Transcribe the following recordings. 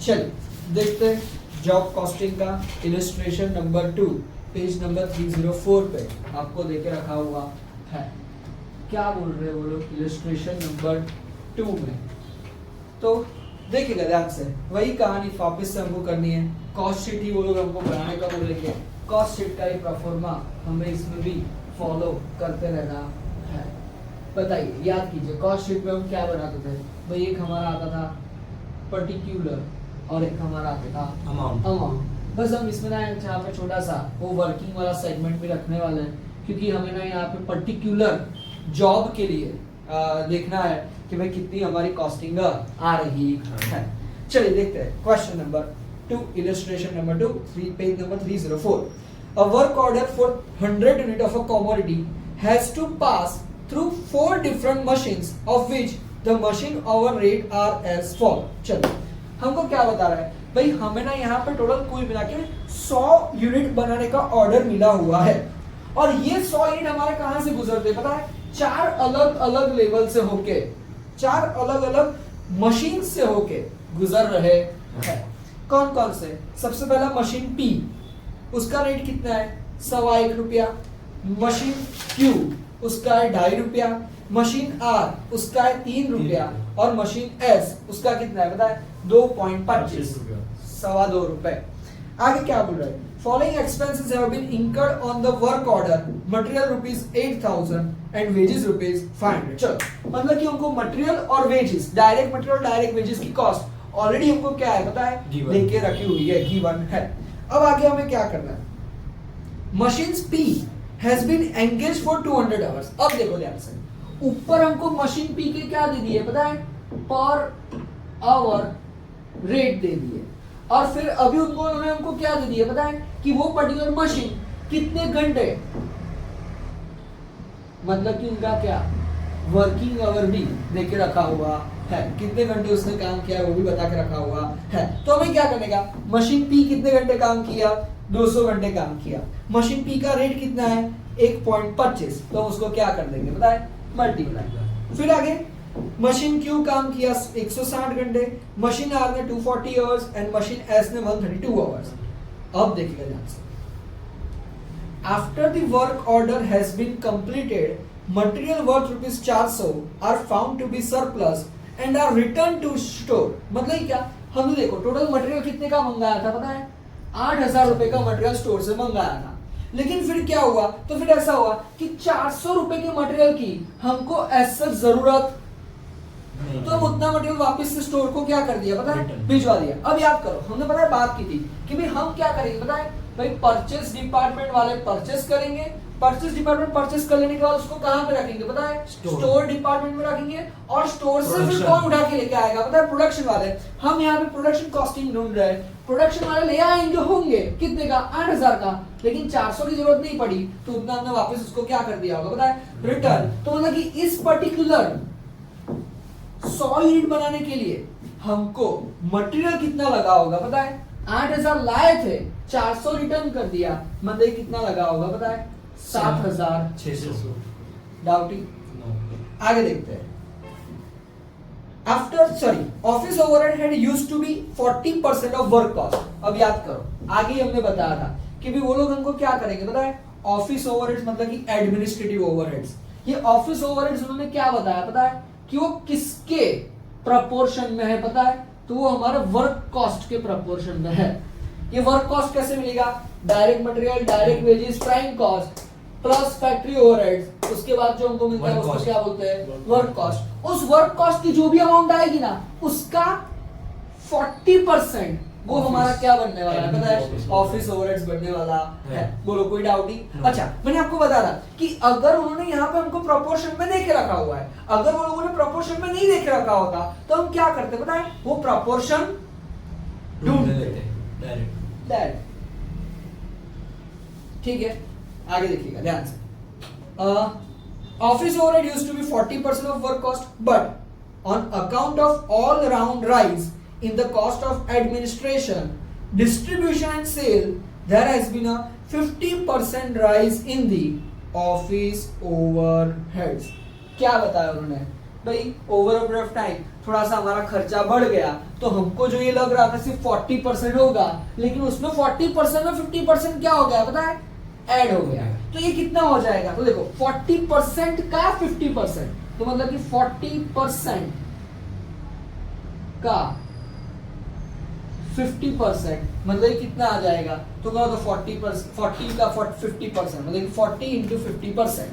चलिए देखते हैं जॉब कॉस्टिंग का इलस्ट्रेशन नंबर 2 पेज नंबर 304 पे आपको देके रखा हुआ है। क्या बोल रहे हैं वो लोग इलस्ट्रेशन नंबर 2 में? तो देखिएगा ध्यान से, वही कहानी वापस से हमको करनी है। कॉस्ट शीट ही वो लोग हमको बनाने का बोलेंगे। कॉस्ट शीट का ही परफॉर्मा हमें इसमें भी फॉलो करते रहना है। बताइए, याद कीजिए कॉस्ट शीट में हम क्या बनाते थे भाई? एक हमारा आता था पर्टिकुलर और एक हमारा आता था अमाउंट। बस हम इसमें ना यहाँ पे छोटा सा वो वर्किंग वाला सेगमेंट भी रखने वाले हैं, क्योंकि हमें ना यहाँ पे पर्टिकुलर जॉब के लिए देखना है कि भाई कितनी हमारी कॉस्टिंग आ रही है। चलिए देखते हैं question number 2, illustration number 2, page number 304। A work order for 100 unit of a commodity has to pass through 4 different machines, of which the machine hour rate are as follow। चलो हमको क्या बता रहा है भाई? हमें ना यहाँ पे टोटल कुल मिला के 100 यूनिट बनाने का ऑर्डर मिला हुआ है, और ये 100 यूनिट हमारे कहाँ से गुजरते हैं पता है? 4 अलग अलग लेवल से होके, 4 अलग अलग मशीन से होके गुजर रहे हैं। कौन कौन से? सबसे पहला मशीन P, उसका रेट कितना है? 1.25 रुपया। मशीन Q उसका है 2.5 रुपया। मशीन R उसका है 3 रुपया। और मशीन S उसका कितना है पता है? 2.25, 2.25 रुपए। आगे क्या बोल रहा है? Following expenses have been incurred on the work order, material rupees 8,000 and wages rupees 500। चलो मतलब कि हमको मटेरियल और wages, direct material direct wages की कॉस्ट ऑलरेडी हमको क्या है पता है? लेके रखी हुई है, गिवन है। अब आगे हमें क्या करना है? Machines P has been engaged for 200 hours। अब देखो ध्यान से, ऊपर हमको मशीन P के क्या दे दिए पता है? पर आवर रेट दे दिए, और फिर अभी उन्होंने हमको क्या दे दिया पता है? कि वो पर्टिकुलर मशीन कितने घंटे, मतलब कि उनका क्या वर्किंग आवर भी देके रखा हुआ है, कितने घंटे उसने काम किया है वो भी बता के रखा हुआ है। तो हमें क्या करने का? मशीन P कितने घंटे काम किया? 200 घंटे काम किया। मशीन P का रेट कितना है? 1.25, तो हम उसको क्या कर देंगे पता है? मल्टीप्लाई। फिर आगे मशीन Q काम किया 160 घंटे, मशीन R ने 240 आवर्स एंड मशीन S ने 132 आवर्स। अब देखिएगा ध्यान से, after the work order has been completed, material worth rupees 400 are found to be surplus and are return to store. मतलब क्या? हमने देखो टोटल मटेरियल कितने का मंगाया था पता है? 8,000 रुपए का मटेरियल स्टोर से मंगाया था। लेकिन फिर क्या हुआ? तो फिर ऐसा हुआ कि 400 रुपए के मटेरियल की हमको ऐसा जरूरत, तो हम उतना मटेरियल वापस से स्टोर को क्या कर दिया पता है? भिजवा दिया। अब याद करो, हमने पता है बात की थी कि भाई हम क्या करेंगे पता है? भाई परचेस डिपार्टमेंट वाले परचेस करेंगे, परचेस डिपार्टमेंट परचेस कर लेने के बाद उसको कहां पे रखेंगे पता है? स्टोर डिपार्टमेंट में रखेंगे, और स्टोर से फिर कौन उठा के लेके आएगा पता है? प्रोडक्शन वाले। हम यहाँ पे प्रोडक्शन कॉस्टिंग ढूंढ रहे हैं, प्रोडक्शन वाले ले आएंगे होंगे कितने का? 8,000 का, लेकिन 400 की जरूरत नहीं पड़ी, तो उतना हमने वापस उसको क्या कर दिया होगा पता है? रिटर्न। तो मतलब कि इस पर्टिकुलर 100 यूनिट बनाने के लिए हमको मटेरियल कितना लगा होगा पता है? 8,000 लाए थे, 400 रिटर्न कर दिया, मतलब कितना लगा होगा पता है? 7,600। डाउटिंग? आगे देखते हैं। Office overhead had used to be 40% of work cost. अब याद करो, आगे हमने बताया था कि भी वो लोग हमको क्या करेंगे पता है? ऑफिस ओवरहेड्स मतलब कि एडमिनिस्ट्रेटिव ओवरहेड्स। ये ऑफिस ओवरहेड्स उन्होंने क्या बताया पता है? कि वो किसके प्रपोर्शन में है पता है? तो वो हमारे वर्क कॉस्ट के प्रपोर्शन में है। ये वर्क कॉस्ट कैसे मिलेगा? Direct material, direct wages, prime cost plus factory overheads, उसके बाद जो हमको मिलता है उसको क्या बोलते हैं? Work cost. उस वर्क कॉस्ट की जो भी अमाउंट आएगी ना, उसका 40% वो हमारा क्या बनने वाला है पता है? ऑफिस ओवरहेड्स बनने वाला है। बोलो कोई डाउटिंग? अच्छा, मैंने आपको बता रहा कि अगर उन्होंने यहाँ पे हमको प्रोपोर्शन में देके रखा हुआ है, अगर वो लोगों ने प्रोपोर्शन में नहीं देके रखा होता तो हम क्या करते पता है? वो प्रोपोर्शन ढूंढ लेते डायरेक्ट। ठीक है, आगे देखिएगा ध्यान से। Office overhead used to be 40% of work cost, but on account of all round rise in the cost of administration, distribution and sale, there has been a 50% rise in the office overheads। क्या बताया उन्होंने? भाई over a period of time थोड़ा सा हमारा खर्चा बढ़ गया, तो हमको जो ये लग रहा था सिर्फ 40% होगा, लेकिन उसमें 40% में 50% क्या हो गया पता है, ऐड हो गया। तो ये कितना हो जाएगा, तो देखो 40% का 50%, तो मतलब कि 40% का 50%, मतलब ये कितना आ जाएगा, तो कहो तो 40 का 50%, मतलब 40 इंटू 50%,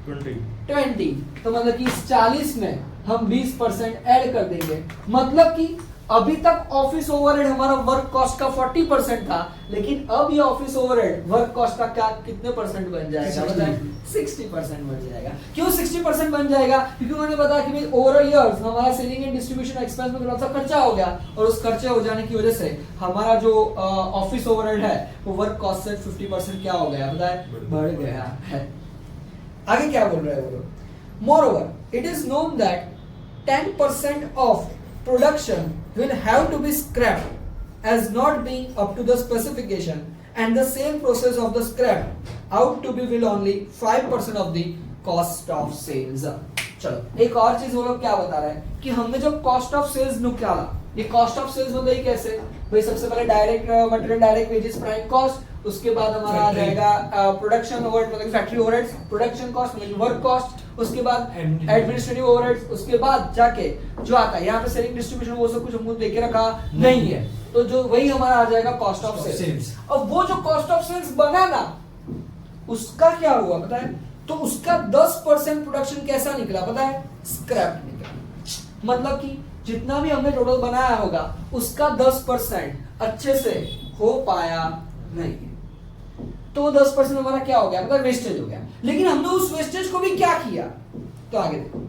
20, तो मतलब कि इस 40 में हम 20% ऐड कर देंगे। मतलब कि अभी तक ऑफिस ओवरहेड हमारा वर्क कॉस्ट का 40% था, लेकिन अब ये ऑफिस ओवरहेड वर्क कॉस्ट का क्या कितने परसेंट बन जाएगा, बताएं 60% बन जाएगा। क्यों 60% बन जाएगा, क्योंकि उन्होंने बताया कि भाई ओवर ईयर्स हमारा सेलिंग एंड डिस्ट्रीब्यूशन एक्सपेंस में थोड़ा सा खर्चा हो गया, और उस खर्चे हो जाने की वजह से हमारा जो ऑफिस ओवरहेड है वो वर्क कॉस्ट से 50% क्या हो गया, बताएं बढ़ गया है। आगे क्या बोल रहे हैं वो लोग, moreover it is known that 10% of production will have to be scrapped as not being up to the specification, and the same process of the scrap out to be will only 5% of the cost of sales। चलो एक और चीज वो लोग क्या बता रहे हैं कि हमने जो कॉस्ट ऑफ सेल्स निकाला, ये कॉस्ट ऑफ सेल्स मतलब ये कैसे, भाई सबसे पहले direct material direct wages prime cost, उसके बाद हमारा आ जाएगा प्रोडक्शन ओवरहेड मतलब फैक्ट्री ओवरहेड्स, प्रोडक्शन कॉस्ट मतलब वर्क कॉस्ट, उसके बाद एडमिनिस्ट्रेटिव ओवरहेड्स, उसके बाद जाके जो आता है यहाँ पे सेलिंग डिस्ट्रीब्यूशन वो सब कुछ हमको देके रखा नहीं है, तो जो वही हमारा आ जाएगा कॉस्ट ऑफ सेल्स। अब वो जो कॉस्ट ऑफ सेल्स बना ना, उसका क्या हुआ पता है, तो उसका 10% प्रोडक्शन कैसा निकला पता है, स्क्रैप निकला। मतलब कि जितना भी हमने टोटल बनाया होगा उसका 10% अच्छे से हो पाया नहीं, तो 10% हमारा क्या हो गया, मतलब वेस्टेज हो गया। लेकिन हमने उस वेस्टेज को भी क्या किया, तो आगे देखो,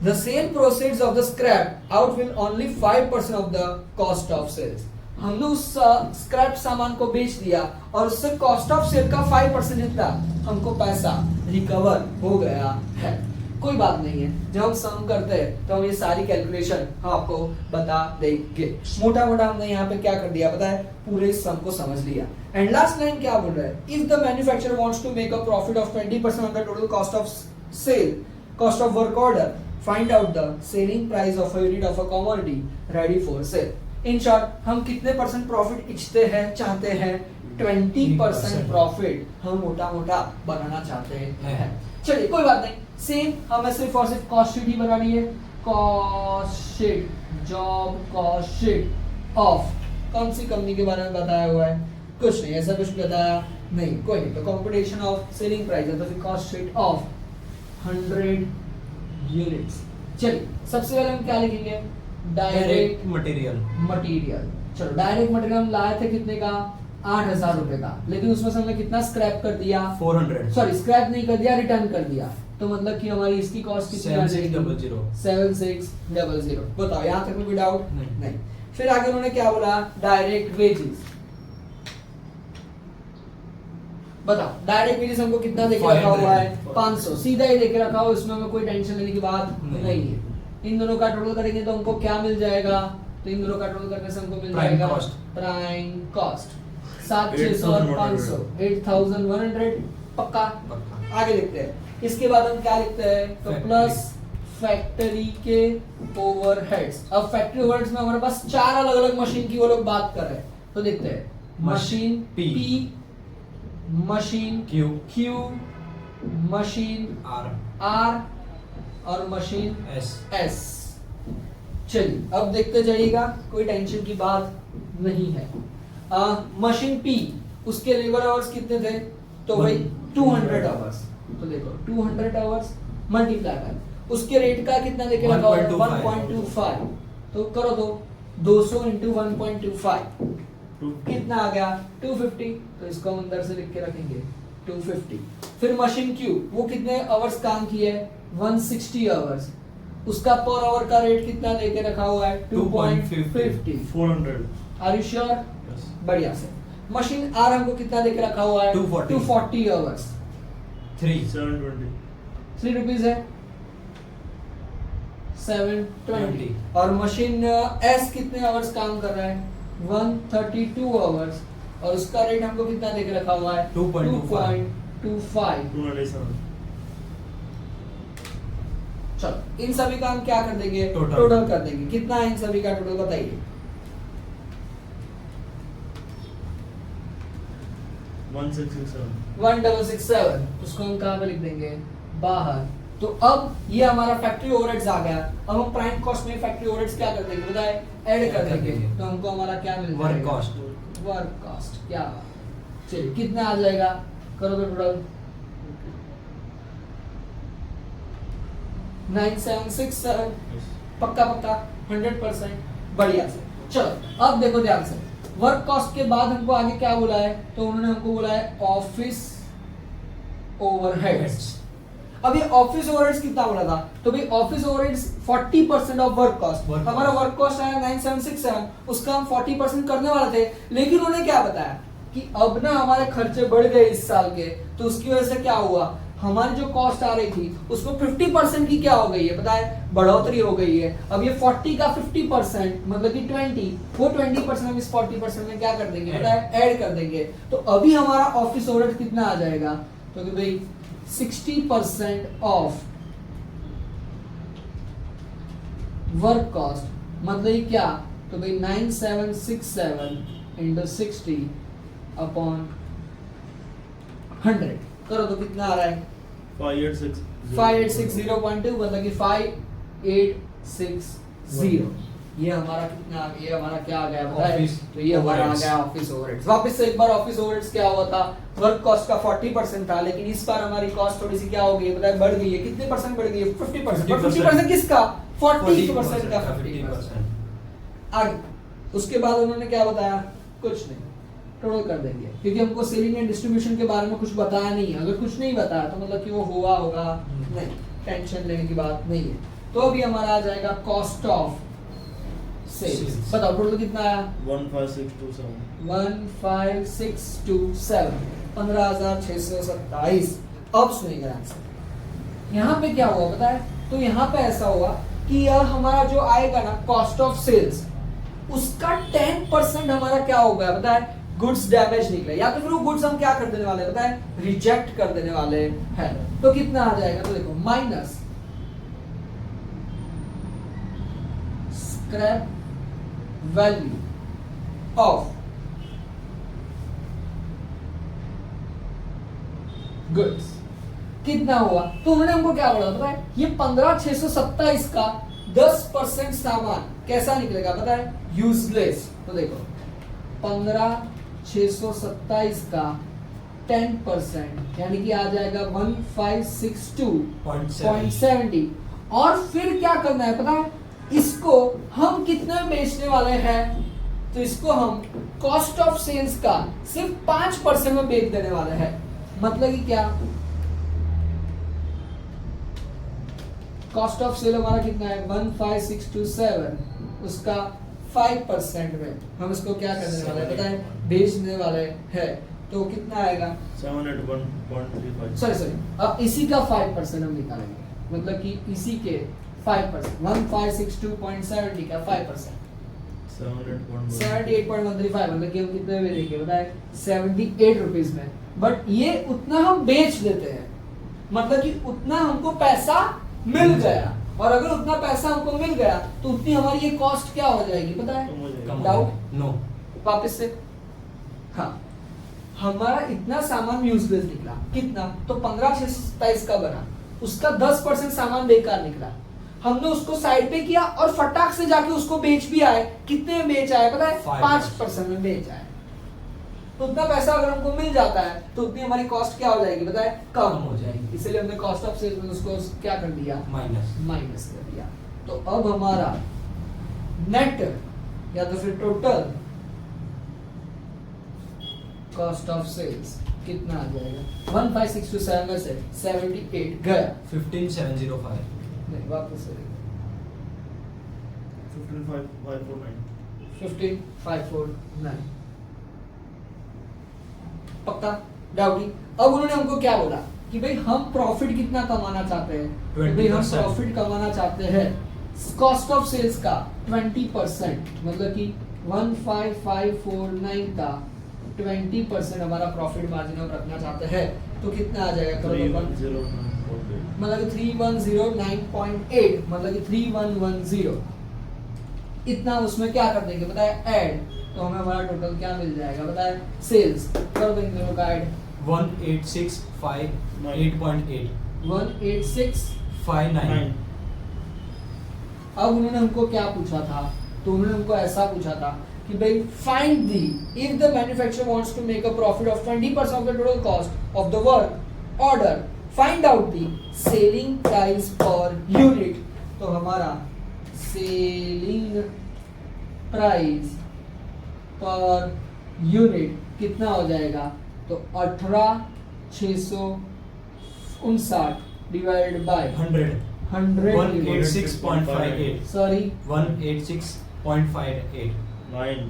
the sale proceeds of the scrap out will only 5% of the cost of sales। हमने उस स्क्रैप सामान को बेच दिया और उससे कॉस्ट ऑफ सेल का 5% जितना हमको पैसा रिकवर हो गया है। कोई बात नहीं है, जब हम सम करते हैं तो हम ये सारी कैलकुलेशन हम आपको बता देंगे। मोटा मोटा हमने यहाँ पे क्या कर दिया पता है, पूरे सम को समझ लिया। एंड लास्ट लाइन क्या बोल रहा है, if the manufacturer wants to make a profit of 20% of the total cost of sale, cost of work order, find out the selling price of a unit of a commodity ready for sale. In short हम कितने percent profit इच्छते हैं, चाहते हैं 20% profit हम मोटा मोटा बनाना चाहते हैं। चलिए कोई बात नहीं, सेम हमें सिर्फ और सिर्फ कॉस्ट शीट ही बनानी है। Cost sheet, job cost sheet of कौन सी कंपनी के बारे में बताया हुआ है, कुछ नहीं, ऐसा कुछ बताया नहीं, कोई नहीं। तो कंपटीशन ऑफ सेलिंग प्राइस है, तो फिर कॉस्ट शीट ऑफ 100 यूनिट्स। चलिए सबसे पहले हम क्या लिखेंगे, डायरेक्ट मटेरियल। चलो डायरेक्ट मटेरियल हम लाए थे कितने का, 8,000 रुपए का, लेकिन उसमें से हमने कितना स्क्रैप कर दिया, 400। सॉरी स्क्रैप नहीं कर दिया, रिटर्न कर दिया, तो मतलब कि हमारी इसकी कॉस्ट कितनी आ जाएगी, 7600। बताओ यहाँ तक में कोई डाउट नहीं। फिर आगे उन्होंने क्या बोला, डायरेक्ट वेजेस। बताओ डायरेक्ट वेजेस हमको कितना देके रखा हुआ है, 500, सीधा ही देके रखा हुआ, इसमें हमें कोई टेंशन लेने की बात नहीं है। इन दोनों का टोटल करेंगे तो हमको क्या मिल जाएगा, तो इन दोनों का टोटल करने से हमको मिल जाएगा प्राइम कॉस्ट 7,600 और 500 8,100 पक्का। आगे लिखते हैं, इसके बाद हम क्या लिखते हैं, तो प्लस फैक्ट्री के ओवरहेड्स। अब फैक्ट्री ओवरहेड्स में हमारे पास 4 अलग अलग मशीन की वो लोग बात कर रहे हैं, तो देखते हैं machine P, machine Q, machine R और मशीन S। चलिए अब देखते जाइएगा, कोई टेंशन की बात नहीं है। मशीन P, उसके लेबर आवर्स कितने थे, तो भाई 200 आवर्स, तो देखो 200 आवर्स मल्टीप्लाई कर, उसके रेट का कितना देके रखा हुआ है 1.25, तो करो तो 200 इंटू 1.25 कितना आ गया 250, तो इसको हम अंदर से लिख के रखेंगे 250। फिर मशीन Q, वो कितने आवर्स काम किए, 160 आवर्स, उसका पर आवर का रेट कितना देके रखा हुआ है 2.50, 400। आर यू श्योर, बढ़िया से। मशीन R हमको कितना देके रखा हुआ है 240 आवर्स, 3 रुपीज है 720। और मशीन S कितने आवर्स काम कर रहा है 132 आवर्स, और उसका रेट हमको कितना देके रखा हुआ है 2.25। इन सभी का हम क्या कर देंगे, टोटल कर देंगे। कितना है इन सभी का टोटल बताइए। 1667, उसको हम कहाँ पे लिख देंगे, बाहर। तो अब ये हमारा फैक्ट्री ओवरहेड्स आ गया। अब हम प्राइम कॉस्ट में फैक्ट्री ओवरहेड्स क्या कर देंगे बताए, ऐड कर देंगे। तो हमको हमारा क्या मिल जाएगा, वर्क कॉस्ट। वर्क कॉस्ट क्या, चलिए कितना आ जाएगा, करो तो टोटल 9767, पक्का 100%, बढ़िया से। चलो अब देखो ध्यान से, वर्क कॉस्ट के बाद हमको आगे क्या बोला है, तो उन्होंने हमको बोला है ऑफिस ओवरहेड्स। अब ये ऑफिस ओवरहेड्स कितना बोला था, तो भाई office overheads 40% of work cost. हमारा वर्क कॉस्ट आया 9767, उसका हम 40% करने वाले थे, लेकिन उन्होंने क्या बताया कि अब ना हमारे खर्चे बढ़ गए इस साल के, तो उसकी वजह से क्या हुआ, हमारी जो कॉस्ट आ रही थी उसको 50% की क्या हो गई है पता है, बढ़ोतरी हो गई है। अब ये 40 का 50% मतलब कि 20, वो 20% हम इस 40% में क्या कर देंगे पता है, ऐड कर देंगे। तो अभी हमारा ऑफिस ओवरहेड कितना आ जाएगा, तो कि भाई 60% ऑफ वर्क कॉस्ट, मतलब क्या, तो भाई 9767 इंटू 60 अपॉन 100 करो तो कितना आ रहा है, 5860.2, मतलब कि 5860। ये हमारा कितना, ये हमारा क्या आ गया बताए, तो ये हमारा आ गया ऑफिस ओवरहेड्स। वापस से एक बार ऑफिस ओवरहेड्स क्या हुआ था, वर्क कॉस्ट का 40% था, लेकिन इस बार हमारी कॉस्ट थोड़ी सी क्या हो गई बताए, बढ़ गई है। कितने परसेंट बढ़ गई है, 50%। 50% किसका, 40% का 50%। आगे उसके बाद उन्होंने क्या बताया, कुछ नहीं, टोटल कर देंगे, क्योंकि हमको सेलिंग एंड डिस्ट्रीब्यूशन के बारे में कुछ बताया नहीं है। अगर कुछ नहीं बताया तो मतलब कि वो हुआ होगा नहीं, टेंशन लेने की बात नहीं है। तो अभी हमारा आ जाएगा कॉस्ट ऑफ सेल्स। बताओ टोटल कितना आया, 15627, 15627। अब सुनिएगा आंसर, यहाँ पे क्या हुआ पता है, तो यहाँ पे ऐसा हुआ कि यह हमारा जो आएगा ना कॉस्ट ऑफ सेल्स, उसका 10% हमारा क्या हो गया पता है, गुड्स डैमेज निकले, या तो फिर वो गुड्स हम क्या कर देने वाले हैं पता है, रिजेक्ट कर देने वाले हैं। तो कितना आ जाएगा, तो देखो minus scrap value of goods कितना हुआ, तो उन्होंने हमको क्या बोला पता है, ये 15627 का 10% सामान कैसा निकलेगा पता है, यूजलेस। तो देखो 15627 का 10% यानी कि आ जाएगा 1562.70। और फिर क्या करना है पता है, इसको हम कितने में बेचने वाले हैं, तो इसको हम कॉस्ट ऑफ सेल्स का सिर्फ 5% में बेच देने वाले हैं। मतलब कि क्या, कॉस्ट ऑफ सेल हमारा कितना है 15627, उसका 5% में हम इसको क्या करने वाले हैं पता है, बेचने वाले हैं। तो कितना आएगा 781.35। सॉरी अब इसी का 5% हम निकालेंगे, मतलब कि इसी के 5%, 1562.70 का 5%, 78.135, मतलब कि हम कितने में देंगे बताए, 78 रुपीज में। बट ये उतना हम बेच देते हैं, मतलब कि उतना हमको पैसा मिल गया, और अगर उतना पैसा हमको मिल गया तो उतनी हमारी ये कॉस्ट क्या हो जाएगी पता है, डाउट नो, वापस से। हाँ, हमारा इतना सामान यूजलेस निकला, कितना, तो 15627 का बना, उसका 10% सामान बेकार निकला, हमने उसको साइड पे किया और फटाक से जाके उसको बेच भी आए। कितने में बेच आए पता है, 5% में बेच आए। तो उतना पैसा अगर हमको मिल जाता है तो उतनी हमारी कॉस्ट क्या हो जाएगी बताए, कम हो जाएगी। इसलिए हमने कॉस्ट ऑफ सेल्स में उसको क्या कर दिया, माइनस कर दिया। तो अब हमारा नेट या तो फिर टोटल कॉस्ट ऑफ सेल्स कितना आ जाएगा, 15627 में से 78 गया, 15705 नहीं वापस से 15549 पक्का, डाउटी। अब उन्होंने हमको क्या बोला कि भाई हम प्रॉफिट कितना कमाना चाहते हैं, तो भाई हम प्रॉफिट कमाना चाहते हैं कॉस्ट ऑफ सेल्स का 20%, मतलब कि 15549 का 20% हमारा प्रॉफिट मार्जिन हम रखना चाहते हैं। तो कितना आ जाएगा, करो मतलब कि 3109.8 मतलब कि 3110 इतना उसमें क्या कर देंगे बताए ऐड, तो हमें हमारा टोटल क्या मिल जाएगा बताए सेल्स कर देंगे दोनों का ऐड 18658.8 18659। अब उन्होंने हमको क्या पूछा था, तो उन्होंने हमको ऐसा पूछा था कि भाई find the if the manufacturer wants to make a profit of 20% of the total cost of the work order, find out the selling price per unit. तो हमारा सेलिंग प्राइस पर यूनिट कितना हो जाएगा, तो 18659 डिवाइडेड बाय 100 186.58 सॉरी 186.58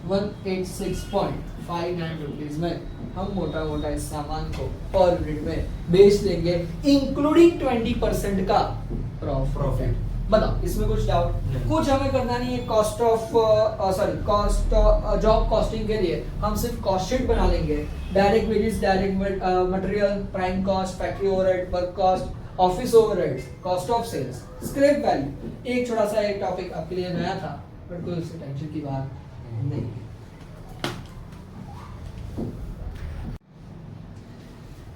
186.59 रुपीज में हम मोटा मोटा इस सामान को पर यूनिट में बेच देंगे इंक्लूडिंग 20% का प्रॉफिट। बताओ इसमें कुछ डाउट? कुछ हमें करना नहीं है। Cost of cost job costing के लिए हम सिर्फ कॉस्ट शीट बना लेंगे। Direct wages, direct material, prime cost, factory overhead, work cost, office overheads, cost of sales, scrap value. एक छोटा सा एक टॉपिक आपके लिए नया था बट कोई उससे टेंशन की बात नहीं।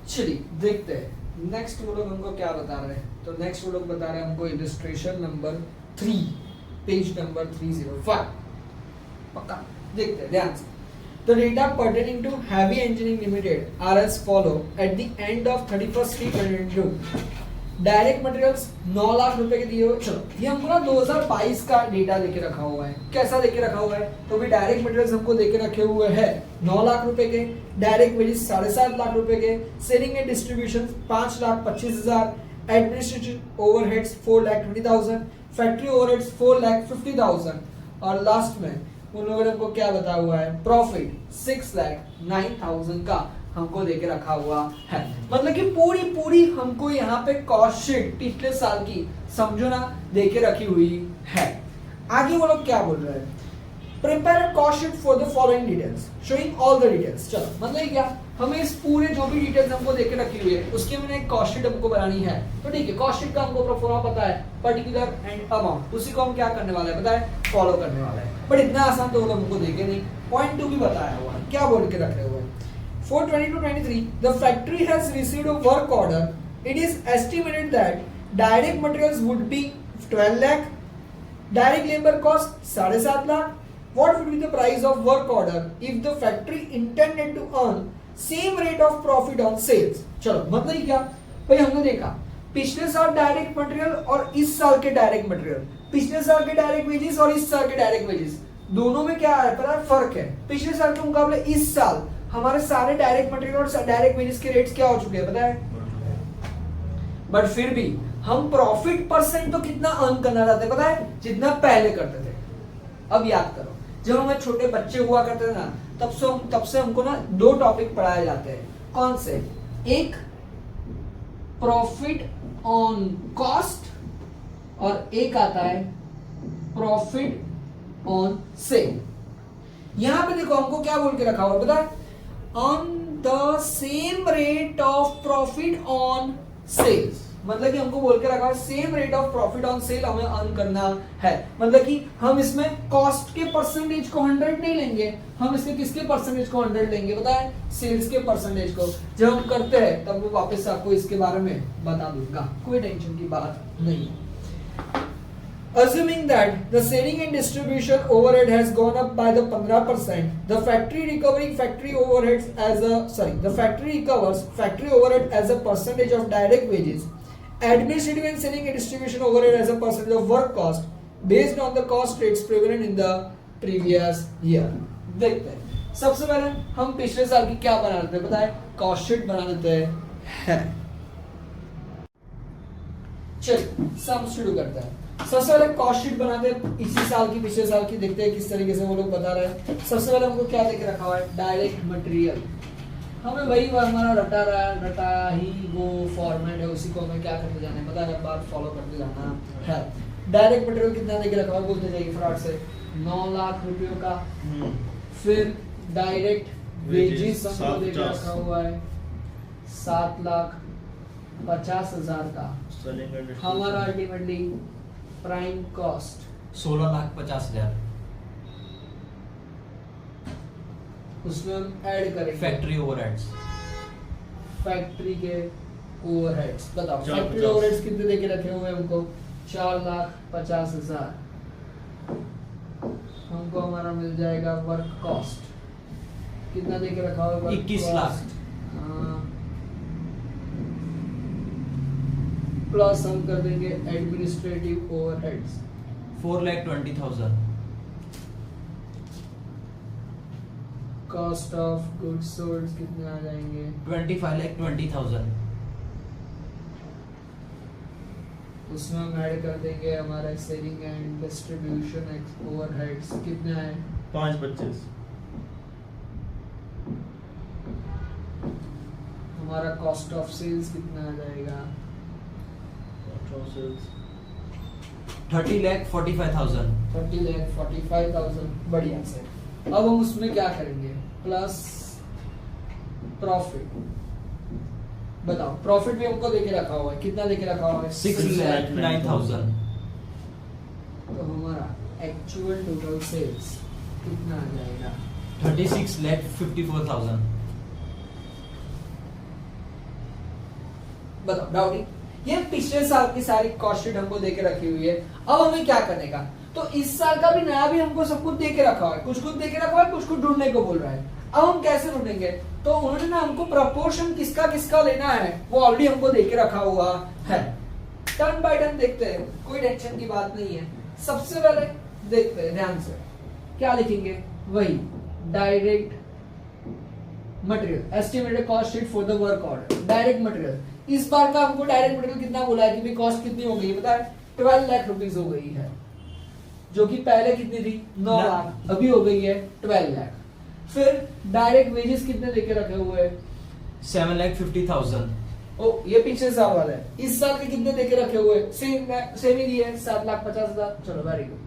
चलिए देखते हैं नेक्स्ट वो लोग हमको क्या बता रहे हैं। तो नेक्स्ट वो लोग बता रहे हैं हमको इलस्ट्रेशन नंबर 3 पेज नंबर 305। पक्का देखते हैं ध्यान से। The data pertaining to Heavy Engineering Limited are as follow at the end of 31st 2022। Direct materials 9 lakh रुपए के दिए हुए। चलो ये हमको ना 2022 का डेटा देके रखा हुआ है। कैसा देके रखा हुआ है, तो भी डायरेक्ट मटेरियल्स हमको देके रखे हुए हैं 9 लाख रुपए के, डायरेक्ट वेजेस 7.5 लाख रुपए के, selling and distribution 5,25,000, administrative overheads 4,20,000, factory overheads 4,50,000 और लास्ट में उन लोगों ने हमको क्या बताया हुआ है, प्रॉफिट 6,09,000 का हमको देके रखा हुआ है। मतलब कि पूरी हमको यहाँ पे कॉस्ट शीट पिछले साल की समझो ना देके रखी हुई है। आगे वो लोग क्या बोल रहे हैं, prepare cost sheet for the following details showing all the details. चलो मतलब क्या, हमें इस पूरे जो भी डिटेल्स हमको देके रखी हुई है उसकी हमने एक कॉस्ट शीट हमको बनानी है। तो ठीक है, कॉस्ट शीट का हमको प्रोफॉर्मा पता है, पर्टिकुलर एंड अमाउंट, उसी को हम क्या करने वाले हैं पता है, फॉलो करने वाले हैं। बट इतना आसान तो वो लोग हमको देके नहीं। पॉइंट 2 भी बताया हुआ है, क्या बोल के रखे हुए हैं, for 22-23 the factory has received a work order. It is estimated that direct materials would be 12 lakh, direct labor cost 7.5 lakh. What would be the price of work order if the factory intended to earn same rate of profit on sales? चलो मतलब क्या भाई, हमने देखा पिछले साल direct material और इस साल के डायरेक्ट मटेरियल, पिछले साल के डायरेक्ट वेजेस और इस साल के डायरेक्ट वेजेस, दोनों में क्या है पता है, फर्क है। पिछले साल के मुकाबले इस साल हमारे सारे डायरेक्ट मटेरियल और डायरेक्ट वेजेस के रेट्स क्या हो चुके हैं पता है, बट फिर भी हम प्रॉफिट परसेंट तो कितना अर्न करना चाहते हैं पता है, जितना पहले करते थे। अब याद करो, जब हम छोटे बच्चे हुआ करते थे ना, तब से हमको ना 2 टॉपिक पढ़ाए जाते हैं। कौन से, एक प्रॉफिट ऑन कॉस्ट और एक आता है प्रॉफिट ऑन सेल। यहां पे देखो हमको क्या बोल के रखा हुआ पता है, on the same rate of profit on sales। मतलब कि हमको बोल के रखा है same rate of profit on sale हमें अर्न करना है। मतलब कि हम इसमें कॉस्ट के परसेंटेज को 100 नहीं लेंगे, हम इसके किसके परसेंटेज को 100 लेंगे पता है, सेल्स के परसेंटेज को। जब हम करते हैं तब मैं वापस आपको इसके बारे में बता दूंगा, कोई टेंशन की बात नहीं। Assuming that the selling and distribution overhead has gone up by the 15%, the factory recovers factory overhead as a percentage of direct wages, administrative and selling and distribution overhead as a percentage of work cost based on the cost rates prevalent in the previous year। देखते हैं, सबसे पहले हम पिछले साल की क्या बना लेते हैं पता है, कॉस्ट शीट बना लेते हैं। चलिए सम शुरू करते हैं। सबसे पहले कॉस्ट शीट बनाते हैं इसी साल की, पिछले साल की, देखते हैं किस तरीके से वो लोग बता रहे हैं। सबसे पहले हमको क्या देके रखा हुआ है, डायरेक्ट मटेरियल। हमें वही हमारा रटा ही वो फॉर्मेट है, उसी को हमें क्या करते जाना है पता है, बात फॉलो करते जाना है। डायरेक्ट मटेरियल कितना देके रखा हुआ है, बोलते जाइए फ्रॉड से 9 लाख रुपयों का। फिर डायरेक्ट वेजेस हमको देके रखा हुआ है 7 लाख 50,000 का सेलिंग एंड हमारा अल्टीमेटली प्राइम कॉस्ट 16,50,000 उसमें हम ऐड करेंगे फैक्ट्री ओवरहेड्स फैक्ट्री के ओवरहेड्स। बताओ 450 फैक्ट्री ओवरहेड्स कितने देके रखे हुए हैं हमको? 4,50,000। हमको हमारा मिल जाएगा वर्क कॉस्ट कितना देके रखा हुआ है? 21 लाख। प्लस हम कर देंगे administrative overheads 4,20,000 cost of goods sold कितने आ जाएंगे? 25,20,000 उसमें हम ऐड कर देंगे हमारा सेलिंग एंड डिस्ट्रीब्यूशन ओवरहेड्स कितने आए? 525 हमारा कॉस्ट ऑफ सेल्स कितना आ जाएगा? 30,45,000 30,45,000। बढ़िया से अब हम उसमें क्या करेंगे? Plus profit. बताओ प्रॉफिट भी हमको देके रखा हुआ है कितना देके रखा हुआ है? 6,09,000 तो हमारा एक्चुअल टोटल सेल्स कितना आ जाएगा? 36,54,000 बताओ डाउटिंग। ये पिछले साल की सारी कॉस्ट शीट हमको देके रखी हुई है। अब हमें क्या करने का? तो इस साल का भी नया भी हमको सब कुछ देके रखा हुआ है, कुछ कुछ देके रखा हुआ है, कुछ कुछ ढूंढने को बोल रहा है। अब हम कैसे ढूंढेंगे? तो उन्होंने ना हमको प्रपोर्शन किसका किसका लेना है वो ऑलरेडी हमको देके रखा हुआ है। टर्न बाय टर्न देखते हैं, कोई टेंशन की बात नहीं है। सबसे पहले देखते हैं ध्यान से क्या लिखेंगे? वही direct material estimated cost sheet for the work order. Direct material इस बार का हमको डायरेक्ट मटेरियल कितना बोला है कि भाई कॉस्ट कितनी हो गई? पता है 12 लाख रुपीस हो गई है, जो कि पहले कितनी थी? 9 लाख, अभी हो गई है 12 लाख। फिर डायरेक्ट वेजेस कितने देके रखे हुए हैं? 7,50,000 ओ ये पिछले साल वाला है। इस साल के कितने देके रखे हुए हैं? सेम ही दिए 7,50,000। चलो वेरी गुड।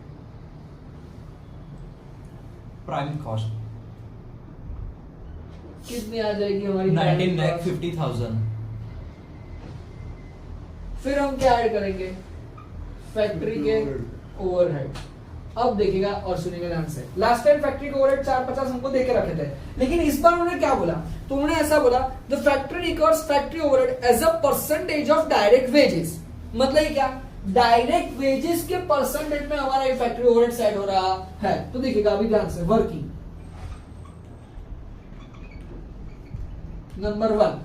प्राइम कॉस्ट कितनी आ जाएगी हमारी? 19,50,000 फिर हम क्या ऐड करेंगे? फैक्ट्री के ओवरहेड। अब देखिएगा और सुनिएगा ध्यान से। लास्ट टाइम फैक्ट्री के ओवरहेड 450 हमको देके रखे थे, लेकिन इस बार उन्होंने क्या बोला? तो उन्होंने ऐसा बोला the factory records factory overhead as a percentage of direct wages. मतलब क्या? डायरेक्ट वेजेस के परसेंटेज में हमारा ये फैक्ट्री ओवरहेड सेट हो रहा है। तो देखिएगा अभी ध्यान से। Working number 1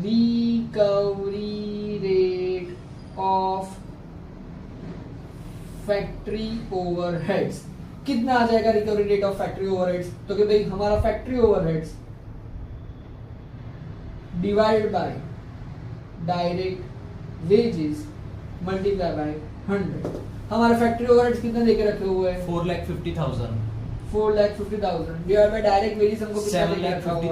recovery rate of factory overheads कितना आ जाएगा? Recovery rate of factory overheads तो कि भाई हमारा factory overheads divided by direct wages multiply by 100। हमारा फैक्ट्री ओवरहेड्स कितना देके रखे हुए हैं? 4,50,000 4,50,000 डिवाइड बाय डायरेक्ट वेजेस हमको कितना देके रखा हुआ है?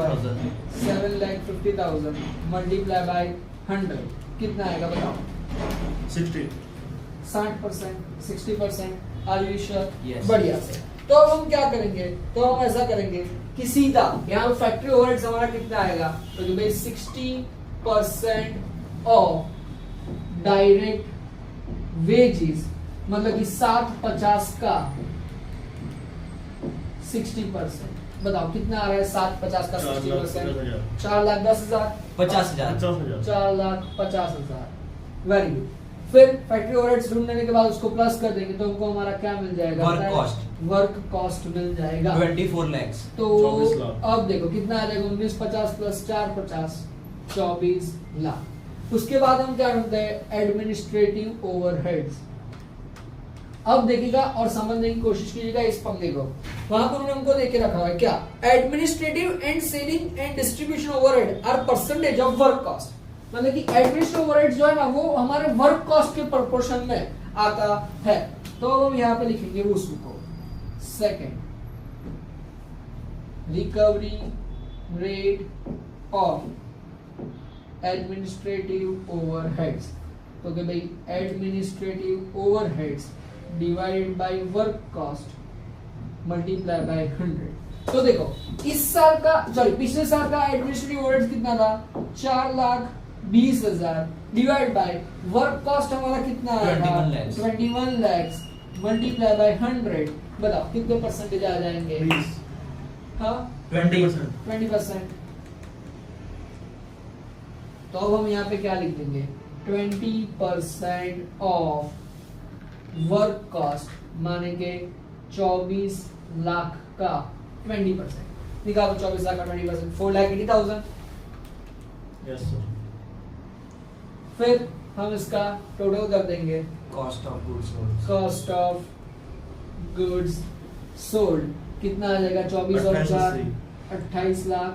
7,50,000 7,50,000 मल्टीप्लाई बाय 100 कितना आएगा? बताओ। 60 60%, 60%। Are you sure? Yes. बढ़िया से। तो अब हम क्या करेंगे? तो हम ऐसा करेंगे कि सीधा यहाँ फैक्ट्री ओवरहेड्स हमारा कितना आएगा? तो कि भाई 60% ऑफ डायरेक्ट वेजेस, मतलब कि 750 का 60%। बताओ कितना आ रहा है? 750 का 60%। 4,10,000 50,000 4,50,000। Very good. फिर फैक्ट्री ओवरहेड्स ढूंढने के बाद उसको प्लस कर देंगे तो हमको हमारा क्या मिल जाएगा? वर्क कॉस्ट मिल जाएगा 24 lakhs। तो 24 लाख। अब देखो कितना आ जाएगा? 1950 प्लस 450 24 लाख। उसके बाद हम क्या ढूंढते हैं? Administrative overheads. अब देखिएगा और समझने की कोशिश कीजिएगा इस पंगे को। वहां पर उन्होंने हमको देके रखा है क्या? Administrative and selling and distribution overhead are percentage of work cost. मतलब कि एडमिनिस्ट्रेटिव ओवरहेड जो है ना वो हमारे वर्क कॉस्ट के प्रोपोर्शन में आता है। तो हम यहाँ पे लिखेंगे उसको। Second recovery rate of administrative overheads तो कि भाई administrative overheads divided by work cost multiply by 100। तो देखो इस साल का सॉरी पिछले साल का एडमिनिस्ट्रेटिव ओवरहेड्स कितना था? 4,10,000 20,000 डिवाइड बाय वर्क कॉस्ट हमारा कितना आएगा 21 lakhs 21 lakhs मल्टीप्लाई बाय 100 बताओ कितने परसेंटेज आ जाएंगे 20 हाँ 20%. 20%। तो अब हम यहाँ पे क्या लिख देंगे 20% ऑफ वर्क कॉस्ट माने के 24 लाख का 20% निकालो 24 लाख का 20% 4,80,000। Yes sir. फिर हम इसका टोटल कर देंगे cost of goods sold cost of goods sold कितना आ जाएगा 24 और 4 28 लाख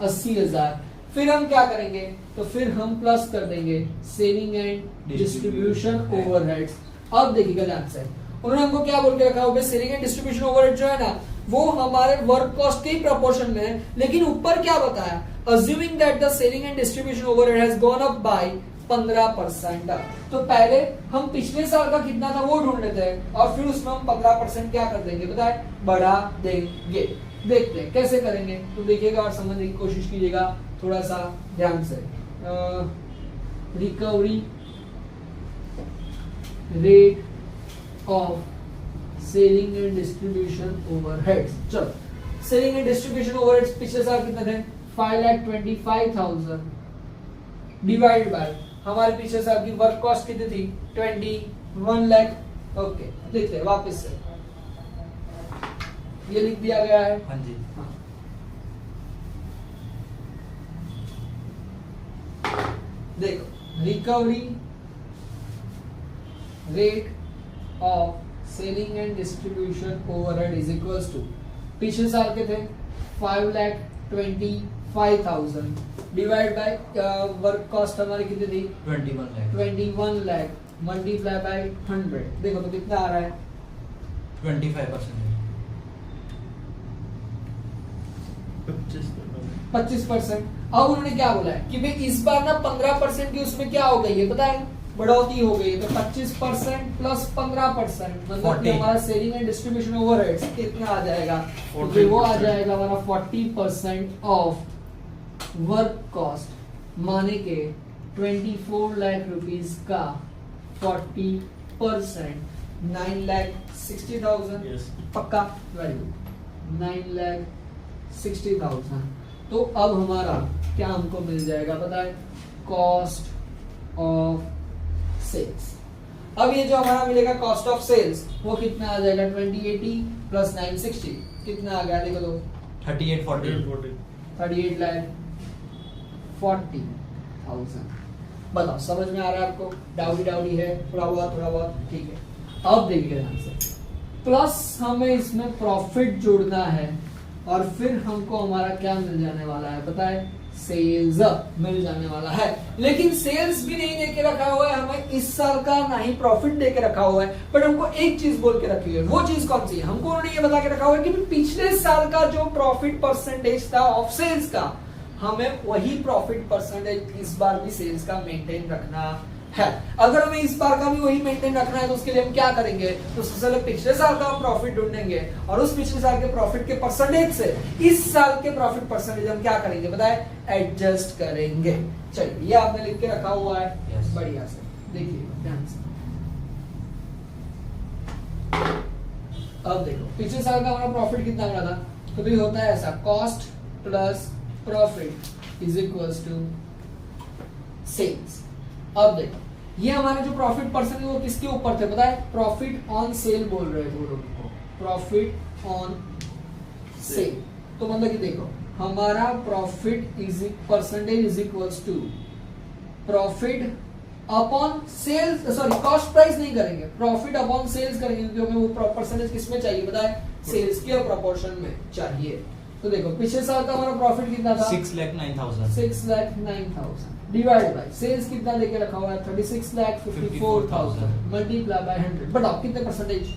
80,000। फिर हम क्या करेंगे तो फिर हम प्लस कर देंगे सेलिंग एंड डिस्ट्रीब्यूशन ओवरहेड्स। अब देखिएगा ध्यान से उन्होंने हमको क्या बोल के रखा होगा सेलिंग एंड डिस्ट्रीब्यूशन ओवरहेड जो है ना वो हमारे वर्क कॉस्ट के प्रोपोर्शन में है, लेकिन ऊपर क्या बताया assuming that the selling and distribution overhead has gone up by 15%। तो पहले हम पिछले साल का कितना था वो ढूंढ लेते हैं और फिर उसमें हम 15% क्या कर देंगे बताए बढ़ा देंगे। देखते हैं कैसे करेंगे तो देखिएगा और समझने की कोशिश कीजिएगा थोड़ा सा ध्यान से। Recovery rate of selling and distribution overheads. चलो सेलिंग एंड डिस्ट्रीब्यूशन ओवरहेड्स पिछले साल कितने थे 5,25,000 डिवाइड बाय हमारे पीछे साल की वर्क कॉस्ट कितनी थी 21 लाख। ओके लिखते हैं वापस से ये लिख दिया गया है। हाँ जी हाँ। देखो recovery rate of selling and distribution overhead is equals to पिछले साल के थे 5,25,000 डिवाइड बाय वर्क कॉस्ट हमारी कितनी थी 21 लाख 21 लाख मल्टीप्लाई बाय 100। देखो तो कितना आ रहा है 25%। 25%। अब उन्होंने क्या बोला है कि भाई इस बार ना 15% की उसमें क्या हो गई है पता है बढ़ोतरी हो गई है। तो 25% प्लस 15% मतलब कि 40 हमारा सेलिंग एंड डिस्ट्रीब्यूशन ओवरहेड्स कितना आ जाएगा तो 40% वो आ जाएगा हमारा 40% ऑफ वर्क कॉस्ट माने के 24 लाख रुपीस का 40% 9,60,000 Yes. पक्का वैल्यू 9,60,000। तो अब हमारा क्या हमको मिल जाएगा पता है कॉस्ट ऑफ सेल्स। अब ये जो हमारा मिलेगा कॉस्ट ऑफ सेल्स वो कितना आ जाएगा 2080 प्लस 960 कितना आ गया देखो तो 3840 38 लाख 40,000। बताओ समझ में आ रहा है आपको डाउटी है थोड़ा बहुत ठीक है। अब देखिए ध्यान से प्लस हमें इसमें प्रॉफिट जोड़ना है और फिर हमको हमारा क्या मिल जाने वाला है पता है सेल्स मिल जाने वाला है। लेकिन सेल्स भी नहीं देके रखा हुआ है हमें इस साल का ना ही प्रॉफिट देके रखा हुआ है बट हमको एक चीज बोल के रखी है। वो चीज कौन सी है हमको उन्होंने ये बता के रखा हुआ है कि पिछले साल का जो प्रॉफिट परसेंटेज था ऑफ सेल्स का हमें वही प्रॉफिट परसेंटेज इस बार भी सेल्स का मेंटेन रखना है। अगर हमें इस बार का भी वही मेंटेन रखना है तो उसके लिए हम क्या करेंगे तो सबसे पहले पिछले साल का हम प्रॉफिट ढूंढेंगे और उस पिछले साल के प्रॉफिट के परसेंटेज से इस साल के प्रॉफिट परसेंटेज हम क्या करेंगे बताए एडजस्ट करेंगे। चलिए ये आपने लिख के रखा हुआ है Yes. बढ़िया से देखिए ध्यान से। अब देखो पिछले साल का हमारा प्रॉफिट कितना बना था तो भी होता है ऐसा cost plus profit is equals to sales. अब देखो ये हमारे जो प्रॉफिट परसेंट वो किसके ऊपर थे पता है प्रॉफिट ऑन सेल बोल रहे थे वो लोग प्रॉफिट ऑन सेल। तो मतलब कि देखो हमारा profit is percentage is equals to profit upon sales sorry cost price नहीं करेंगे प्रॉफिट अपॉन सेल्स करेंगे क्योंकि हमें वो परसेंटेज किसमें चाहिए पता है सेल्स के प्रोपोर्शन में चाहिए। तो देखो पिछले साल का हमारा प्रॉफिट कितना था 6,09,000 6,09,000 डिवाइड बाय सेल्स कितना लेके रखा हुआ है 36,54,000 मल्टीप्लाई बाय 100। बताओ कितने परसेंटेज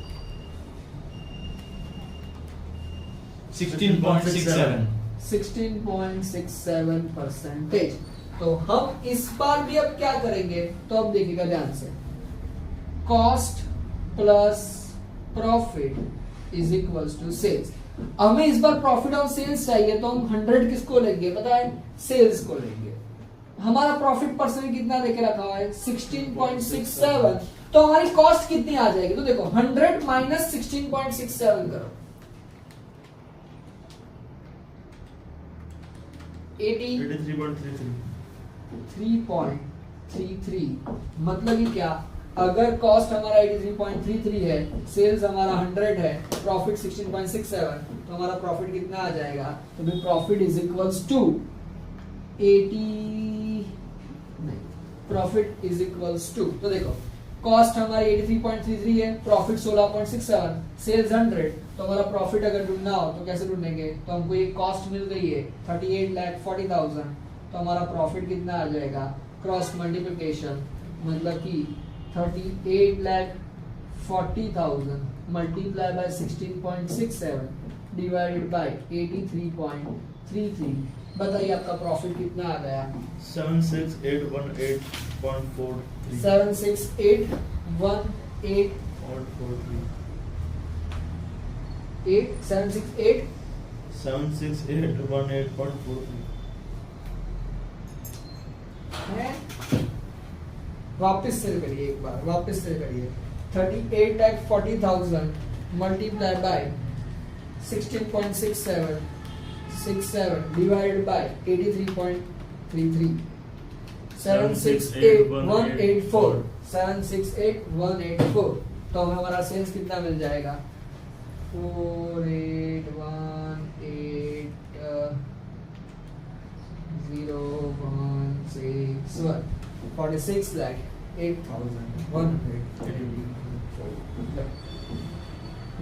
16.67 16.67 परसेंटेज। तो हम इस बार भी अब क्या करेंगे तो अब देखिएगा ध्यान से cost plus profit is equals to sales. हमें इस बार प्रॉफिट ऑन सेल्स चाहिए तो हम 100 किसको लेंगे पता है सेल्स को लेंगे हमारा प्रॉफिट परसेंट कितना देके रखा हुआ है 16.67, तो हमारी कॉस्ट कितनी आ जाएगी? तो देखो 100 माइनस 16.67 करो, 83.33, मतलब कि क्या, अगर कॉस्ट हमारा 83.33 है, सेल्स हमारा 100 है, प्रॉफिट 16.67, तो हमारा प्रॉफिट कितना आ जाएगा? तो फिर प्रॉफिट इज इक्वल्स टू 80, नहीं, प्रॉफिट इज इक्वल्स टू, तो देखो कॉस्ट हमारी 83.33 है, प्रॉफिट 16.67, सेल्स 100, तो हमारा प्रॉफिट अगर ढूंढना हो तो कैसे ढूंढेंगे? तो हमको ये कॉस्ट मिल गई है 38,40,000, तो हमारा प्रॉफिट कितना आ जाएगा? क्रॉस मल्टीप्लिकेशन, मतलब कि 38,40,000 मल्टीप्लाई बाय 16.67 डिवाइडेड बाय 83.33, बताइए आपका प्रॉफिट कितना आ गया? 76818.43. 76818 768 76818.43. है, वापस से करिए एक बार, वापस से करिए, 38,40,000 मल्टीप्लाई बाय 16.67 डिवाइडेड बाय 83.33, 768,184, 768,184, तो हमें हमारा सेल्स कितना मिल जाएगा? 48,180,161, 46,08,184।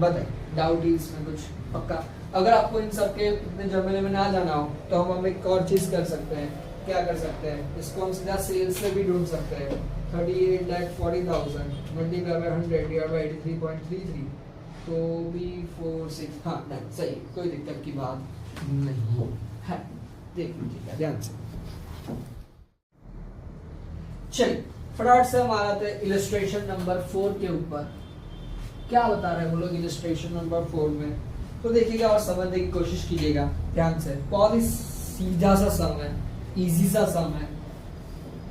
बताइए, डाउट ही इसमें कुछ पक्का? अगर आपको इन सब के इतने जमेले में ना जाना हो तो हम एक और चीज कर सकते हैं, क्या कर सकते हैं? इसको हम सीधा सेल्स से भी ढूंढ सकते हैं, 38,40,000 मल्टीप्लाई बाय 100 डिवाइड बाय 83.33, तो भी 46, हाँ नहीं, सही, कोई दिक्कत की बात नहीं है। देख लीजिएगा ध्यान से। चलिए फटाफट से हम आते हैं इलस्ट्रेशन नंबर 4 के ऊपर। क्या बता रहे हैं वो लोग इलस्ट्रेशन नंबर 4 में? तो देखिएगा और समझने की कोशिश कीजिएगा ध्यान से, बहुत ही सीधा सा सम है, इजी सा सम है,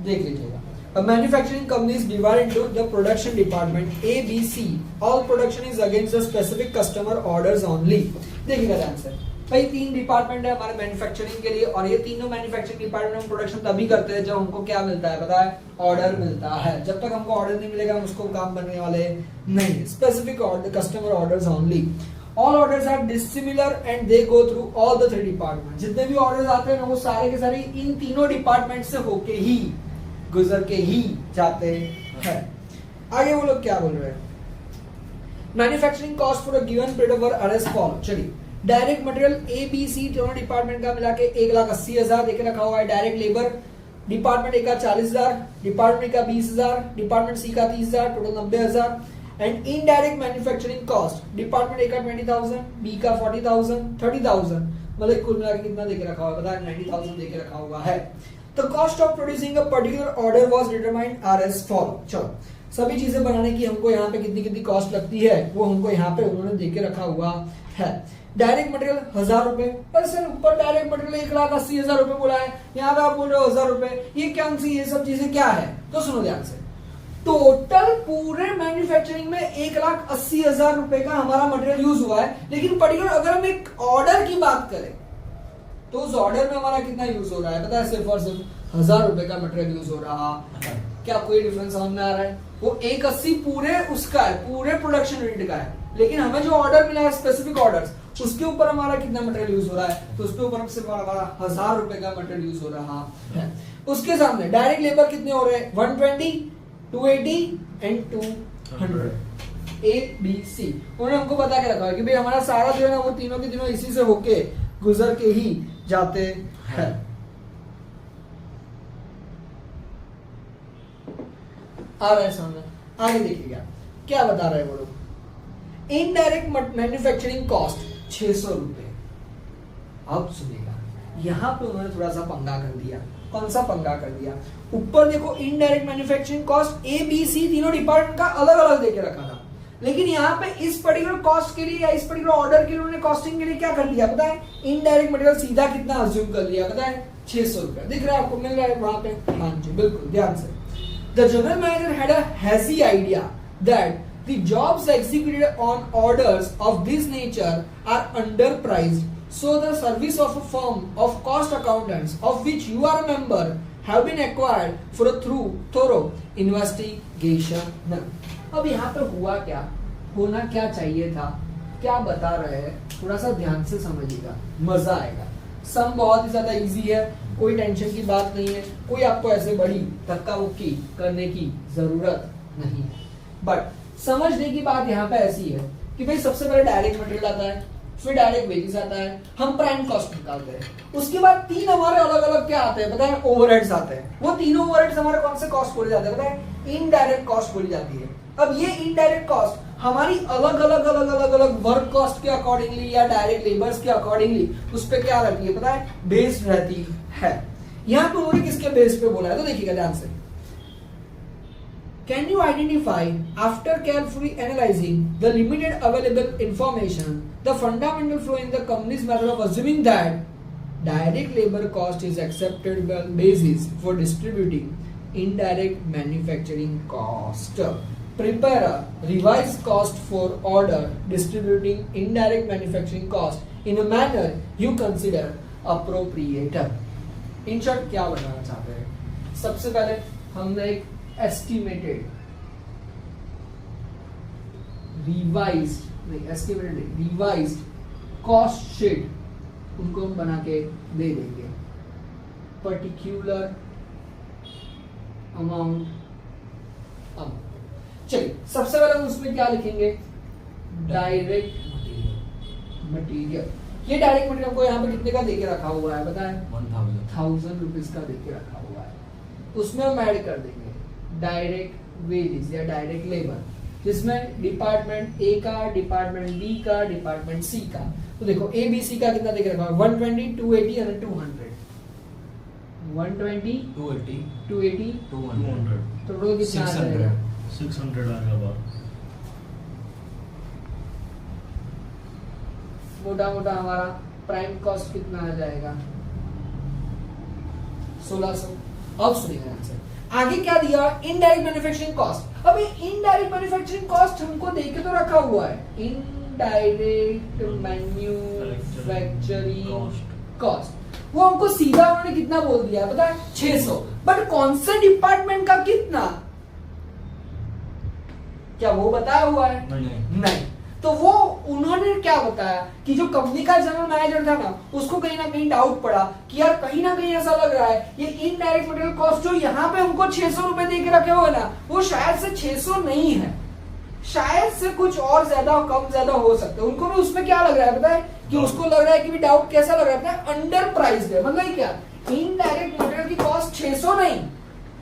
देख लीजिएगा। A manufacturing company is divided into the production department A, B, C. All production is against the specific customer orders only. देखिएगा ध्यान से, भाई 3 डिपार्टमेंट है हमारे मैन्युफैक्चरिंग के लिए, और ये तीनों मैन्युफैक्चरिंग डिपार्टमेंट में प्रोडक्शन तभी करते हैं जब हमको क्या मिलता है, पता है? ऑर्डर मिलता है। जब तक हमको ऑर्डर नहीं मिलेगा हम उसको काम करने वाले नहीं। Specific order, customer orders only. All orders are dissimilar and they go through all the 3 department. जितने भी ऑर्डर्स आते हैं ना वो सारे के सारे इन तीनों डिपार्टमेंट से होके ही, गुजर के ही जाते हैं। आगे वो लोग क्या बोल रहे हैं? Manufacturing cost for a given period of are as follow. चलिए, direct material A B C तीनों डिपार्टमेंट का मिला के 1,80,000 देके रखा हुआ है। डायरेक्ट लेबर डिपार्टमेंट ए का 40,000, डिपार्टमेंट का 20,000, डिपार्टमेंट सी का 30,000, total 90,000। And indirect manufacturing cost department A का 20,000, बी का 40,000, 30,000, मतलब कुल मिला के कितना देके रखा हुआ है? पता है 90,000 देके रखा हुआ है। The cost of producing a particular order was determined as follow। चलो, सभी चीजें बनाने की हमको यहाँ पे कितनी कितनी कॉस्ट लगती है वो हमको यहाँ पे उन्होंने देके रखा हुआ है। डायरेक्ट मटेरियल 1,000 रुपए, पर सर ऊपर डायरेक्ट मटेरियल 1,80,000 रुपए बोला है, यहाँ पे आप बोल रहे हो 1,000 रुपए, ये क्या सी, ये सब चीजें क्या है? तो सुनो ध्यान से, टोटल पूरे मैन्युफैक्चरिंग में 1,80,000 रुपए का हमारा मटेरियल यूज हुआ है, लेकिन पर्टिकुलर अगर हम एक ऑर्डर की बात करें तो उस ऑर्डर में हमारा कितना यूज हो रहा है? पता है, सिर्फ और सिर्फ 1,000 रुपए का मटेरियल यूज हो रहा है। क्या कोई डिफरेंस समझ में आ रहा है? वो 180 पूरे उसका है, पूरे प्रोडक्शन यूनिट का है, लेकिन हमें जो ऑर्डर मिला है स्पेसिफिक ऑर्डर्स, उसके ऊपर हमारा कितना मटेरियल यूज हो रहा है? तो उसके ऊपर सिर्फ हमारा 1,000 रुपए का मटेरियल यूज हो रहा है। उसके सामने डायरेक्ट लेबर कितने हो रहे हैं? 120, 280 एंड 200। ए बी सी उन्होंने हमको बता के रखा है कि भाई हमारा सारा जो है ना वो तीनों के तीनों इसी से होके गुजर के ही जाते हैं। आ रहा है सामने, आगे देखिएगा क्या बता रहे हैं वो लोग। इनडायरेक्ट मैन्युफैक्चरिंग कॉस्ट 600 रुपए। अब सुनिएगा, यहां पे उन्होंने थोड़ा सा पंगा कर दिया। कौन सा पंगा कर दिया? ऊपर देखो indirect manufacturing cost A B C तीनों डिपार्टमेंट का अलग अलग देके रखा था, लेकिन यहाँ पे इस पर्टिकुलर कॉस्ट के लिए या इस पर्टिकुलर ऑर्डर के लिए उन्होंने कॉस्टिंग के लिए क्या कर दिया पता है? इनडायरेक्ट मटेरियल सीधा कितना अज्यूम कर लिया पता है? 600 रुपया दिख रहा है आपको, मिल रहा है वहां पे? हाँ जी बिल्कुल, ध्यान से। The general manager had a hazy idea that the jobs executed on orders of this nature are underpriced, so the service of a firm of cost accountants of which you are a member have been acquired for a thorough investigation. अब यहाँ पे हुआ क्या, होना क्या चाहिए था, क्या बता रहे हैं, थोड़ा सा ध्यान से समझिएगा, मजा आएगा। सम बहुत ही ज्यादा इजी है, कोई टेंशन की बात नहीं है, कोई आपको ऐसे बड़ी धक्का मुक्की करने की जरूरत नहीं है। बट समझने की बात यहाँ पे ऐसी है कि भाई सबसे पहले डायरेक्ट मटेरियल आता है, फिर डायरेक्ट वेजेस आता है, हम प्राइम कॉस्ट निकालते हैं, उसके बाद तीन हमारे अलग अलग क्या आते हैं पता है? ओवरहेड्स आते हैं। वो तीनों ओवरहेड्स हमारे कौन से कॉस्ट बोले जाते हैं पता है? इनडायरेक्ट कॉस्ट बोली जाती है। अब ये इनडायरेक्ट कॉस्ट हमारी अलग अलग वर्क कॉस्ट के अकॉर्डिंगली या डायरेक्ट लेबर्स के अकॉर्डिंगली उस पर क्या रहती है पता है? बेस्ड रहती है। यहाँ पे उन्होंने किसके बेस पे बोला है तो देखिएगा ध्यान से। Can you identify, after carefully analyzing the limited available information, the fundamental flaw in the company's method of assuming that direct labor cost is acceptable basis for distributing indirect manufacturing cost? Prepare a revised cost for order distributing indirect manufacturing cost in a manner you consider appropriate. In short क्या बताना चाहते हैं? सबसे पहले हमने एक estimated revised cost sheet उनको हम बना के दे देंगे। Particular amount. अब चलिए सबसे पहले हम उसमें क्या लिखेंगे? Direct material. ये डायरेक्ट मटेरियल को यहाँ पे कितने का देके रखा हुआ है बताएं? 1000 रुपीज का देके रखा हुआ है। उसमें हम ऐड कर देंगे डायरेक्ट वेजेस या डायरेक्ट लेबर, जिसमें डिपार्टमेंट ए का, डिपार्टमेंट बी का, डिपार्टमेंट सी का। तो देखो ए बी सी का कितना देके रखा है? 120, 280 और 200। 120, 280, 280, 200 तो टोटल कितना आ जाएगा? 600 आ गया बाहर। मोटा मोटा हमारा प्राइम कॉस्ट कितना आ जाएगा? 1600। अब सुनिए आंसर, आगे क्या दिया? Indirect manufacturing cost. अब ये इनडायरेक्ट मैन्युफैक्चरिंग कॉस्ट हमको देके तो रखा हुआ है, इनडायरेक्ट मैन्युफैक्चरिंग कॉस्ट। वो हमको सीधा उन्होंने कितना बोल दिया है पता है? 600। बट कौन से डिपार्टमेंट का कितना, क्या वो बताया हुआ है? नहीं। तो वो उन्होंने क्या बताया कि जो कंपनी का जनरल मैनेजर था ना, उसको कहीं ना कहीं डाउट पड़ा कि यार कहीं ना कहीं ऐसा लग रहा है ये इनडायरेक्ट मटेरियल कॉस्ट जो यहाँ पे हमको 600 रुपए दे के रखे हुए ना, वो शायद से 600 नहीं है, शायद से कुछ और ज्यादा कम ज्यादा हो सकता है। उनको भी उसमें क्या लग रहा है पता है? कि उसको लग रहा है कि भी डाउट कैसा लग रहा है? अंडर प्राइस्ड है। मतलब क्या, इनडायरेक्ट मटेरियल की कॉस्ट 600 नहीं,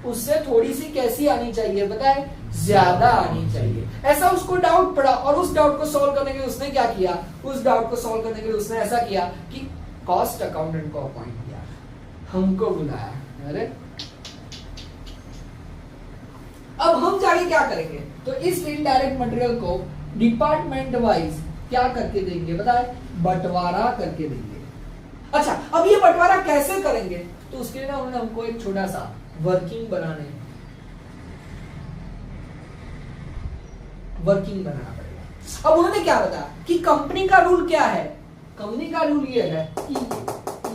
उससे थोड़ी सी कैसी आनी चाहिए पता है? ज्यादा आनी चाहिए। ऐसा उसको डाउट पड़ा और उस डाउट को सॉल्व करने के लिए उसने क्या किया? उस डाउट को सॉल्व करने के लिए उसने ऐसा किया कि कॉस्ट अकाउंटेंट को अपॉइंट किया, हमको बुलाया। अरे अब हम जाके क्या करेंगे? तो इस इनडायरेक्ट मटेरियल को डिपार्टमेंट वाइज क्या करके देंगे बताए? बंटवारा करके देंगे। अच्छा, अब ये बंटवारा कैसे करेंगे? तो उसके लिए ना उन्होंने हमको एक छोटा सा वर्किंग बनाना पड़ेगा। अब उन्होंने क्या बताया कि कंपनी का रूल क्या है? कंपनी का रूल ये है कि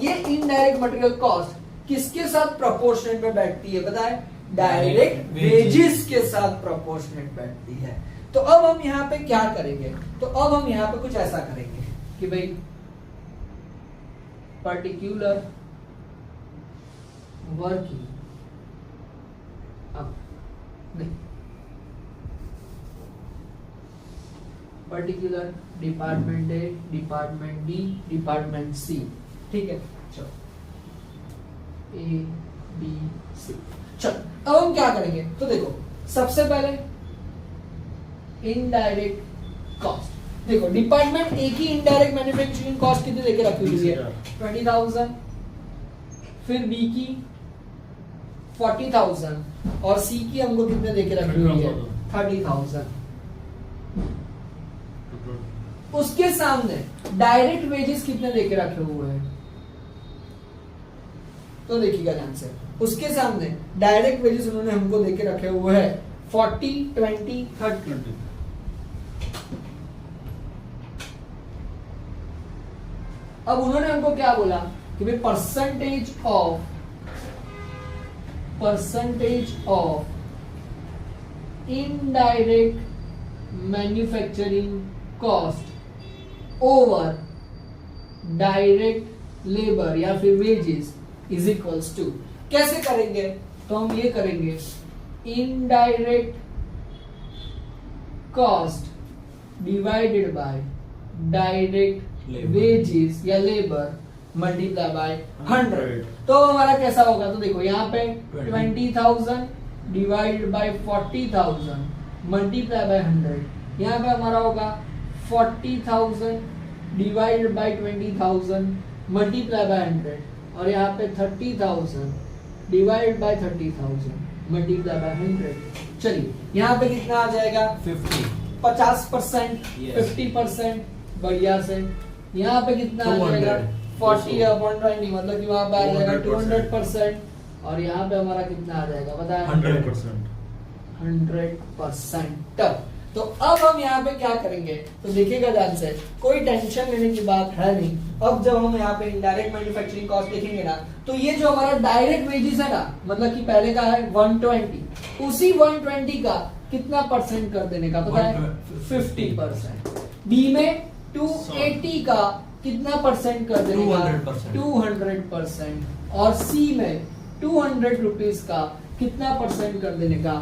ये इनडायरेक्ट मटेरियल कॉस्ट किसके साथ प्रोपोर्शनेट में बैठती है बताए? डायरेक्ट वेजेस के साथ प्रोपोर्शनेट बैठती है। तो अब हम यहाँ पे क्या करेंगे? तो अब हम यहाँ पे कुछ ऐसा करेंगे कि भाई पर्टिकुलर वर्किंग, अब नहीं, particular department A, department B, department सी। ठीक है, चलो ए बी सी। चलो अब हम क्या करेंगे? तो देखो सबसे पहले इनडायरेक्ट कॉस्ट। देखो डिपार्टमेंट ए की इनडायरेक्ट मैन्युफैक्चरिंग कॉस्ट कितनी देके रखी हुई है? 20,000। फिर बी की 40,000 और सी की हमको कितने देके रखी हुई है? 30,000। उसके सामने डायरेक्ट वेजेस कितने देके रखे हुए हैं? तो देखिएगा ध्यान से, उसके सामने डायरेक्ट वेजेस उन्होंने हमको देके रखे हुए हैं 40, 20, 30। अब उन्होंने हमको क्या बोला कि भाई percentage of indirect manufacturing cost over direct labour या फिर वेजेस इज इक्वल्स टू, कैसे करेंगे? तो हम ये करेंगे, indirect cost divided by direct wages या लेबर मल्टीप्लाई बाय 100। तो हमारा कैसा होगा? तो देखो यहाँ पे 20,000 डिवाइडेड बाय 40,000 मल्टीप्लाई बाय 100। यहाँ पे हमारा होगा 40,000 डिवाइडेड बाय 20,000 मल्टीप्लाई बाय 100, और यहाँ पे 30,000 डिवाइडेड बाय 30,000 मल्टीप्लाई बाय 100। चलिए यहाँ पे कितना आ जाएगा? 50%, 50%, बढ़िया से। यहाँ पे कितना आ जाएगा? 40/20, मतलब कि वहां पे आ जाएगा 200%, और यहाँ पे हमारा कितना आ जाएगा बताया? 100%। तो अब हम यहाँ पे क्या करेंगे? तो देखिएगा ध्यान से, कोई टेंशन लेने की बात है नहीं। अब जब हम यहाँ पे इनडायरेक्ट मैन्युफैक्चरिंग कॉस्ट देखेंगे ना, तो ये जो हमारा डायरेक्ट वेजेस है ना, मतलब कि पहले का है 120, उसी 120 का कितना परसेंट कर देने का पता है? 50%। बी में 280 का कितना परसेंट कर देने का? 200%। और सी में 200 रुपीज का कितना परसेंट कर देने का?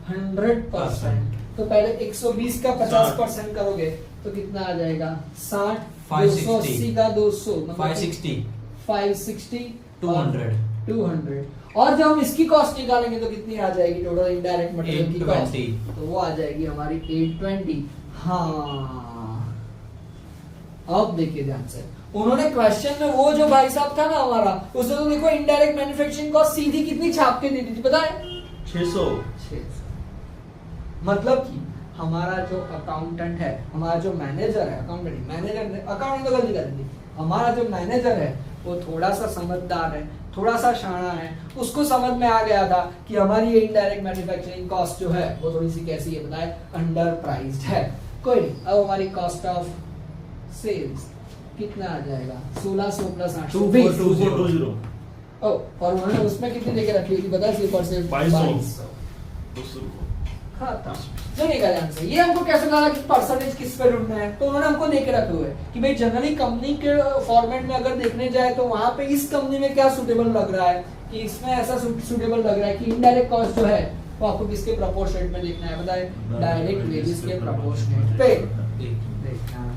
100%। तो पहले 120 का 50% करोगे तो कितना आ जाएगा? 60, 280 का 200, 560, 200। और जब हम इसकी कॉस्ट निकालेंगे तो कितनी आ जाएगी टोटल इनडायरेक्ट मटेरियल की कॉस्ट? तो वो आ जाएगी हमारी 820। हाँ, अब देखिए ध्यान से, उन्होंने क्वेश्चन में वो जो भाई साहब था ना हमारा, उसने तो देखो इनडायरेक्ट मैन्युफैक्चरिंग कॉस्ट सीधी कितनी छाप के दी थी पता है? 600। मतलब कि हमारा जो अकाउंटेंट है, हमारा जो मैनेजर है, अकाउंटेंट तो गलती कर दी, हमारा जो मैनेजर है वो थोड़ा सा समझदार है, थोड़ा सा शाना है, उसको समझ में आ गया था कि हमारी इनडायरेक्ट मैन्युफैक्चरिंग कॉस्ट जो है वो थोड़ी सी कैसी है बताए? अंडर प्राइस्ड है। कोई नहीं, अब हमारी कॉस्ट ऑफ सेल्स कितना आ जाएगा? 1600 प्लस 820। और उन्होंने उसमें कितनी देके रखी थी पता है? 2200। ध्यान से, ये हमको कैसे लगा कि परसेंटेज किस पे ढूंढना है? तो उन्होंने हमको देके रखे हुए कि भाई जनरली कंपनी के फॉर्मेट में अगर देखने जाए तो वहां पे इस कंपनी में क्या सुटेबल लग रहा है, कि इसमें ऐसा सुटेबल लग रहा है कि इनडायरेक्ट कॉस्ट जो है वो आपको किसके प्रोपोर्शनेट में देखना है बताए? डायरेक्ट वेजेस के प्रोपोर्शनेट पे देखना है।